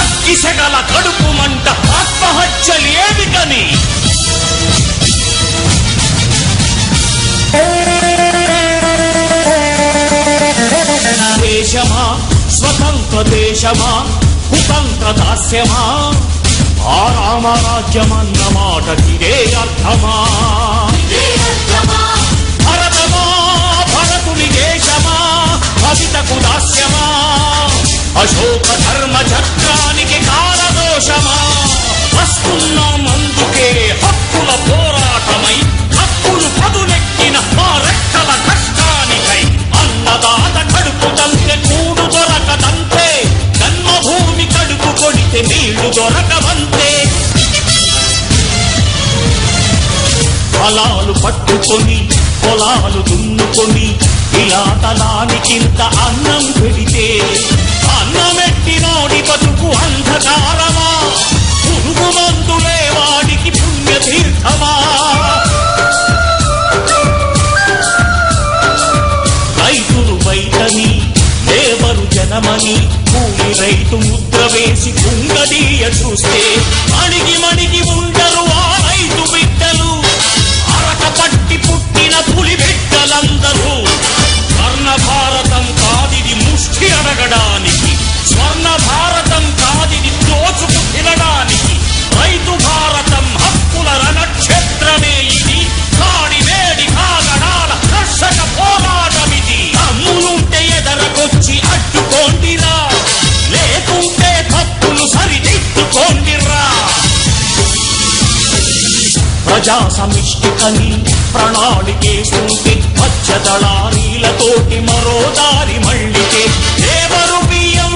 అగ్గిసెగల కడుపు మంట ఆత్మహత్యలేమిటని దేశమా స్వతంత్ర దేశమా కుతంత్ర దాస్యమా ఆ రామరాజ్యమన్న మాటకిదే అర్థమా భరతమా భరతుని దేశమా భవితకు దాస్యమా అశోక ధర్మ చక్రానికి కాలదోషమా వస్తున్నాం అందుకే హక్కుల పోరాటమై హక్కులు పదునెక్కిన మా రెక్కల కష్టానికై అన్నదాత కడుపు తంతే కూడు దొరకదంతే జన్మభూమి కడుపు కొడితే నీళ్లు దొరకవంతే ఫలాలు పట్టుకొని పొలాలు దున్నుకొని ఇలా తలానికింత అన్నం పెడితే అన్నమెట్టినోడి బతుకు అంధకారమా పురుగు మందులే వాడికి పుణ్యతీర్థమా రైతులు బయటని లేబరు జనమని కూలి రైతు ముద్ర వేసి కుంగదీయ చూస్తే మణిగి మణిగి ఉండరు ఆ రైతు బిడ్డలు అరక పట్టి పుట్టిన పులి బిడ్డలందరూ స్వర్ణ భారతం కాదిది ముష్టి అడగడానికి స్వర్ణ భారతం కాదిది దోచుకు తినడానికి రైతు భారతం హక్కుల రణక్షేత్రమే ఇది కాడి వేడి కాగడాల కర్షక పోరాటమిది అమ్ములుంటే ఎదరకొచ్చి అడ్డుకోండిరా లేకుంటే తప్పులు సరిదిద్దుకోండిరా ప్రజా సమిష్టికని ప్రణాళికేస్తుంటే మధ్య దళారీలతోటి మరో దారి మళ్ళితే లేబరు బియ్యం